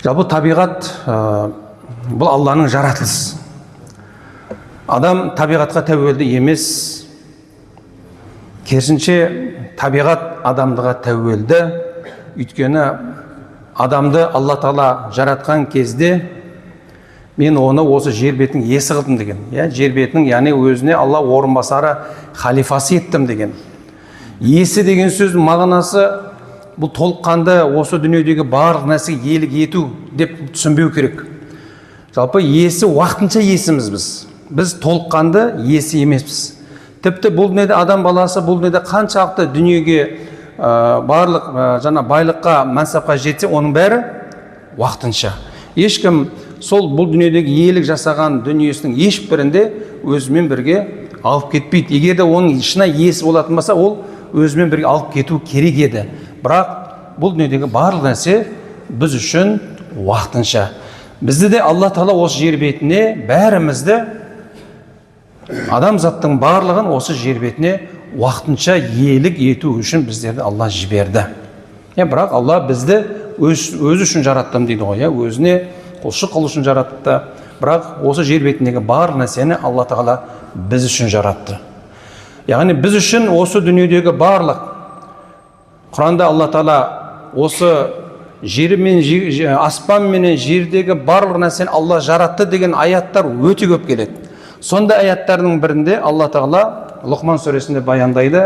Жалпы табиғат бұл Алланың жаратылысы. Адам табиғатқа тәуелді емес, керісінше табиғат адамдыға тәуелді. Өйткені адамды Алла Тағала жаратқан кезде мен оны осы жер бетінің иесі қылдым деген. Жер бетінің, яғни өзіне Алла орынбасары, халифасы еттім деген. Иесі деген сөз мағынасы бұл толыққанды осы дүниедегі барлық нәрсеге иелік ету деп түсінбеу керек. Жалпы иесі уақытынша иесіміз біз. Біз толыққанды иесі емеспіз. Тіпті бұл дүниеде адам баласы бұл дүниеде қаншалықты дүниеге барлық жаңа байлыққа, мансапқа жетсе, оның бәрі уақытынша. Ешкім сол бұл дүниедегі иелік жасаған дүниесінің ешбірінде өзімен бірге алып кетпейді. Егер де оның шынайы иесі болатын болса, ол өзімен бірге алып кету керек еді. Бірақ бұл дүниедегі барлық нәрсе біз үшін уақытынша. Бізді де Алла Тағала осы жер бетіне, бәрімізді, адамзаттың барлығын осы жер бетіне уақытынша иелік ету үшін біздерді Алла жіберді. Бірақ Алла бізді өзі үшін жараттым дейді ғой, өзіне құлшылық қылу үшін жаратты. Бірақ осы жер бетіндегі барлық нәрсені Алла Тағала біз үшін жаратты. Яғни біз үшін осы дүниедегі барлық, Құранда Алла Тағала осы жер мен аспан менен жердегі барлық нәрсені Алла жаратты деген аяттар өте көп келеді. Сонда аяттардың бірінде Алла Тағала Лұқман сүресінде баяндайды: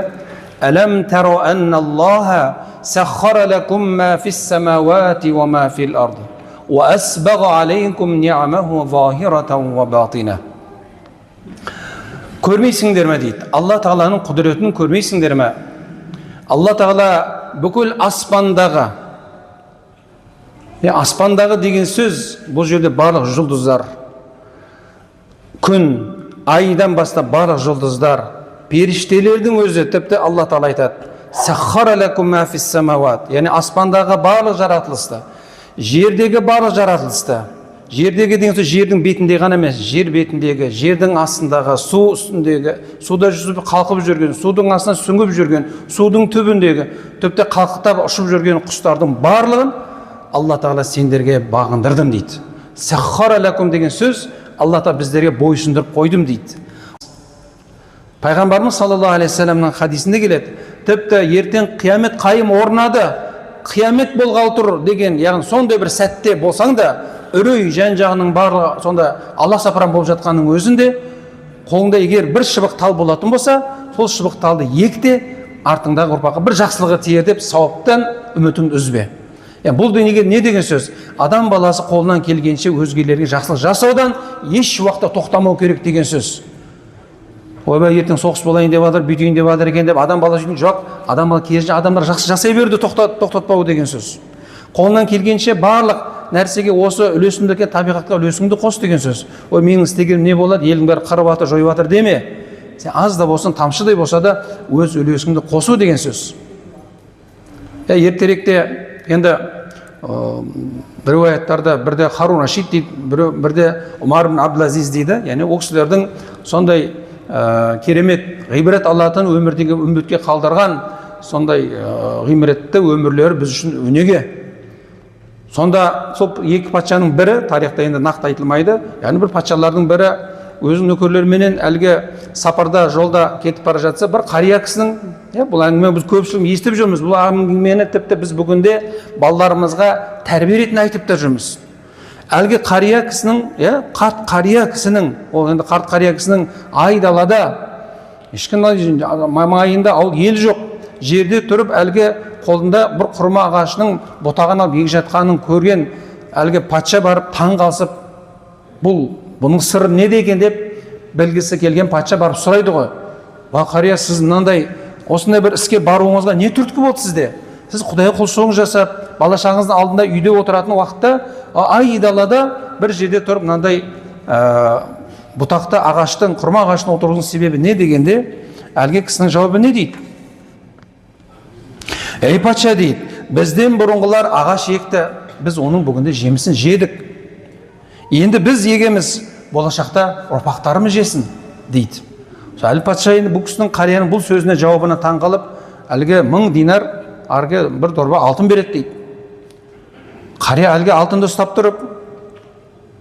«Әләм тәру әнналлаха сәххара ләкум ма фиссамауати ва ма фил ард ва асбага алейкум ниъмаху захиратан ва батина». Көрмейсіңдер ме дейді. Алла Тағаланың құдіретін көрмейсіңдер ме? Алла Тағала бүкіл аспандағы, аспандағы деген сөз, бұл жерде барлық жұлдыздар, күн, айдан бастап барлық жұлдыздар, періштелердің өзі, тіпті Алла Тағала айтады: «Саххара лакум ма фиссамауат», яғни аспандағы барлық жаратылысты, жердегі барлық жаратылысты. Жердегі деген сөз жердің бетінде ғана емес, жер бетіндегі, жердің астындағы, су үстіндегі, суда жүзіп қалқып жүрген, судың астына сүңгіп жүрген, судың түбіндегі, тіпті қалқықтап ұшып жүрген құстардың барлығын Алла Тағала сендерге бағындырдым дейді. Саххара лакум деген сөз Алла Тағала біздерге бойсындырып қойдым дейді. Пайғамбарымыз саллаллаху алейхи вассаламның хадисінде келеді, тіпті ертең қиямет қайым орнады, қиямет болғалы тұр деген, яғни сондай бір сәтте болсаң да, үрей жан-жағының барлығы сонда аласапыран болып жатқанның өзінде, қолыңда егер бір шыбық тал болатын болса, сол шыбық талды екте, артыңдағы ұрпаққа бір жақсылығы тиер деп сауаптан үмітіңді үзбе. Бұл дүниеге не деген сөз? Адам баласы қолынан келгенше өзгелерге жақсылық жасаудан еш уақытта тоқтамау керек деген сөз. Ойбай, ертең соғыс болайын деп жатыр, бүйтейін деп жатыр екен деп адам баласы жоқ, адам бала керісінше адамдар жақсы жасай берді, тоқтатпау деген сөз. Қолынан келгенше барлық нәрсеге осы үлесімді табиғатқа үлесіңді қос деген сөз. Ой, менің істегенім не болады, елдің бәрі қырып жатыр, жойып жатыр деме. Сен аз да болсын, тамшыдай болса да өз үлесіңді қосу деген сөз. Ертеректе енді бір аяттарда бірде Харун Рашид дейді, бірде Умар ибн Абдул-Азиз дейді. Яғни ол кісілердің сондай керемет ғибрет алатын өмірдегі үмбетке қалдырған сондай ғибретті өмірлері біз үшін өнеге. Сонда сол екі патшаның бірі, тарихта енді нақты айтылмайды, яғни бір патшалардың бірі өзінің нөкерлеріменен әлгі сапарда жолда кетіп бара жатса, бір қария кісінің, бұл әңгіме біз көпшілігіміз естіп жүрміз, бұл әңгімені тіпті біз бүгінде балаларымызға тәрбие ретінде айтып та жүрміз. Әлгі қария кісінің, қарт қария кісінің, ол енді қарт қария кісінің айдалада, ешкім маңайында ел жоқ, жерде тұрып әлгі қолында бір құрма ағашының бұтағын алып егіп жатқанын көрген әлгі патша барып таң қалсып, бұның сыры не деген деп білгісі келген патша барып сұрайды ғой: «Қария, сіз мынандай осындай бір іске баруыңызға не түрткі болды сізде? Сіз Құдайға құлшылық жасап, бала-шағаңыздың алдында үйде отыратын уақытта айдалада бір жерде тұрып мынандай бұтақта ағаштың, құрма ағаштың отырудың себебі не дегенде, әлгі кісінің жауабы не дейді? Ей патша дейді, бізден бұрынғылар ағаш екті, біз оның бүгінде жемісін жедік. Енді біз егеміз, болашақта ұрпақтарымыз жесін дейді. Әлгі патша енді бұл кісінің қарияның бұл сөзіне жауабына таң қалып, әлгі 1000 динар арғы бір дорба алтын береді дейді. қария әлгі алтынды ұстап тұрып,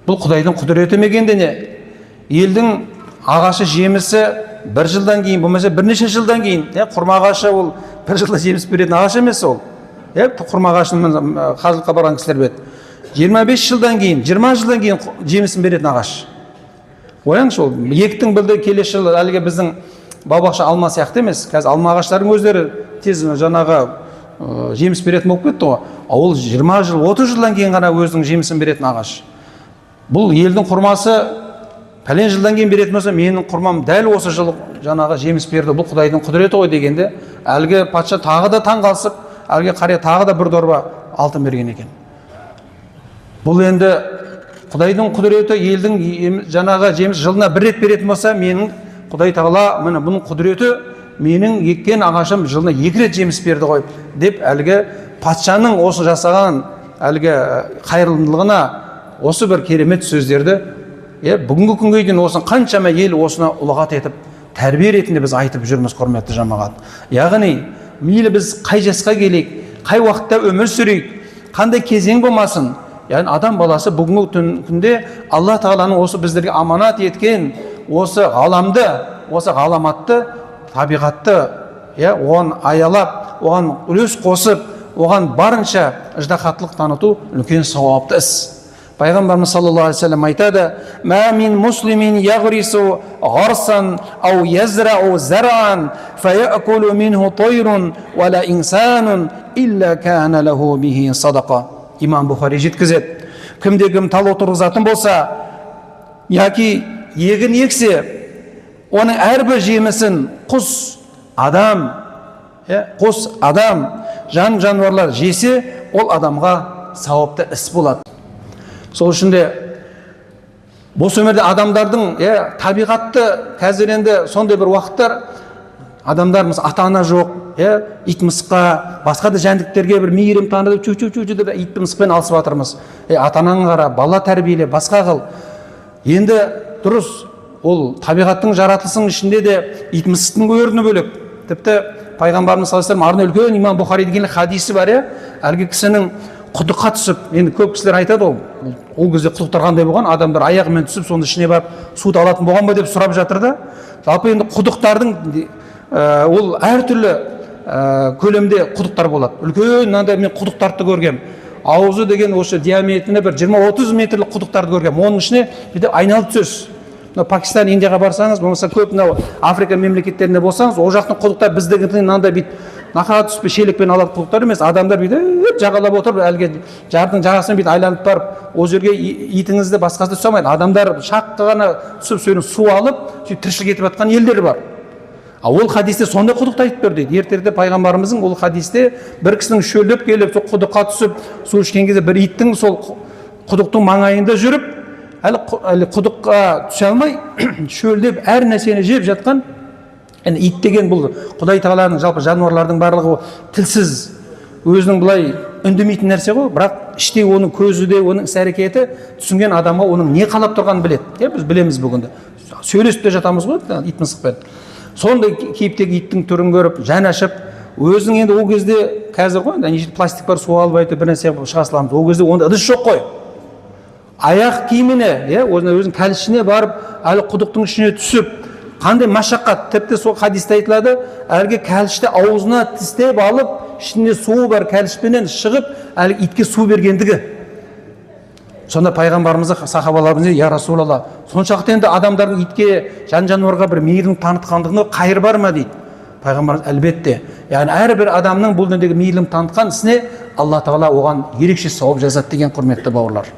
бұл Құдайдың құдіреті ме екен не? Елдің ағашы жемісі бір жылдан кейін, болмаса бірнеше жылдан кейін, құрма ағашы ол бір жылда жеміс беретін ағаш емес ол. Құрма ағашының қажылыққа барған кісілер бет. 25 жылдан кейін, 20 жылдан кейін жемісін беретін ағаш. Ойлаңызшы, ол ектің білді келесі жылы әлгі біздің бау-бақша алма сияқты емес. Қазір алма ағаштарының өздері тез жаңағы жеміс беретін болып кетті ғой. Ол 20 жыл, 30 жылдан кейін ғана өзінің жемісін беретін ағаш. Бұл елдің құрмасы пәлен жылдан кейін беретін болса, менің құрмам дәл осы жыл жаңағы жеміс берді. Бұл Құдайдың құдіреті ғой дегенде, әлгі патша тағы да таң қалсып, әлгі қария тағы да бір дорба алтын берген екен. Бұл енді Құдайдың құдіреті, елдің жаңағы жеміс жылына бір рет беретін болса, менің Құдай Тағала міне бұның құдіреті, менің еккен ағашым жылына 2 рет жеміс берді ғой деп, әлгі патшаның осы жасаған әлгі қайырымдылығына осы бір керемет сөздерді бүгінгі күнге дейін осыны қаншама ел осыны ұлағат етіп, тәрбие ретінде біз айтып жүрміз, құрметті жамағат. Яғни мейлі біз қай жасқа келейік, қай уақытта өмір сүрейік, қандай кезең болмасын, яғни адам баласы бүгінгі күнде Алла Тағаланың осы біздерге аманат еткен осы ғаламды, осы ғаламатты, табиғатты, оған аялап, оған үлес қосып, оған барынша ыждахаттылық таныту үлкен сауапты іс. Пайғамбарымыз саллаллаху алейхи вассалам айтады: "Ма мин муслимин ягрису гharsan ау язрау зар'an фая'кулу минху тойрун ва ла инсанун илля кана лаху бихи садақа." Имам Бухари жеткізеді. Кімде-кім тал отырғызатын болса, яки егін ексе, оның әрбір жемісін құс, адам, жан-жануарлар жесе, ол адамға сауапты іс болады. Сол үшін де бұл өмірде адамдардың табиғатты қазір енді сондай бір уақыттар адамдарымыз ата-ана жоқ, ит мысыққа, басқа да жәндіктерге бір мейірім танытып, чу-чу-чу деп ит мысықпен алысып жатырмыз. Ата-анаң қара, бала тәрбиеле, басқа қыл. Енді дұрыс, ол табиғаттың жаратылысының ішінде де ит мысықтың орны бөлек. Тіпті Пайғамбарымыз саллаллаху алейхи вассалам үлкен имам Бухари деген хадисі бар, әлгі кісінің құдыққа түсіп, енді көп кісілер айтады, ол кезде құдықтар қандай болған, адамдар аяғымен түсіп, соның ішіне барып суды алатын болған ба деп сұрап жатыр да. Жалпы енді құдықтардың ол әртүрлі көлемде құдықтар болады. Үлкен мынандай мен құдықтарды көргем. Аузы деген осы диаметріне бір 20-30 метрлік құдықтарды көргем. Оның ішіне бүйтіп айналып түсесіз. Пакистан, Индияға барсаңыз, болмаса көп Африка мемлекеттеріне болсаңыз, ол жақтың құдықтар біздегіден мынандай бүйтіп нақа түспей шелекпен алатын құдықтар емес. Адамдар бүйтіп жағалап отырып, әлгі жардың жағасынан бүйтіп айланып барып, ол жерге итіңізді басқасы ұстамайды. Адамдар шаққа ғана түсіп, сөйтіп су алып, сөйтіп тіршілік етіп жатқан елдер бар. Ол хадисте сондай құдықты айтып берді. Ертерде пайғамбарымыздың ол хадисте бір кісінің шөлдеп келіп, сол құдыққа түсіп, су ішкен кезде бір иттің сол құдықтың маңайында жүріп, әлі құдыққа түсе алмай, шөлдеп әр нәрсені жеп жатқан. Ит деген бұл Құдай Тағаланың жалпы жануарлардың барлығы тілсіз, өзінің бұлай үндемейтін нәрсе ғой, бірақ іште оның көзі де, оның іс-әрекеті түсінген адамға оның не қалап тұрғанын біледі. Біз білеміз бүгінде. Сөйлесіп те жатамыз ғой, ит мысықпен. Сондай кейіптегі иттің түрін көріп, жан ашып, өзің енді ол кезде қазір ғой, пластик бар, су алып айтып бір нәрсе шыға саламыз. Ол кезде онда ыдыс жоқ қой. Аяқ киіміне, өзінің кәлішіне барып, әлі құдықтың ішіне түсіп, қандай машақат, тіпті сол хадисте айтылады, әлгі кәлішті аузына тістеп алып, ішінде суы бар кәлішпенен шығып, әлгі итке су бергендігі. Сонда пайғамбарымызға сахабаларымыз: "Я Расулалла, соншалықты енді адамдардың итке, жан-жануарға бір мейірім танытқандығына қайыр бар ма?" дейді. Пайғамбарымыз: "Әлбетте." Яғни әрбір адамның бұл дүниедегі мейірім танытқан ісіне Алла Тағала оған ерекше сауап жазады деген құрметті бауырлар.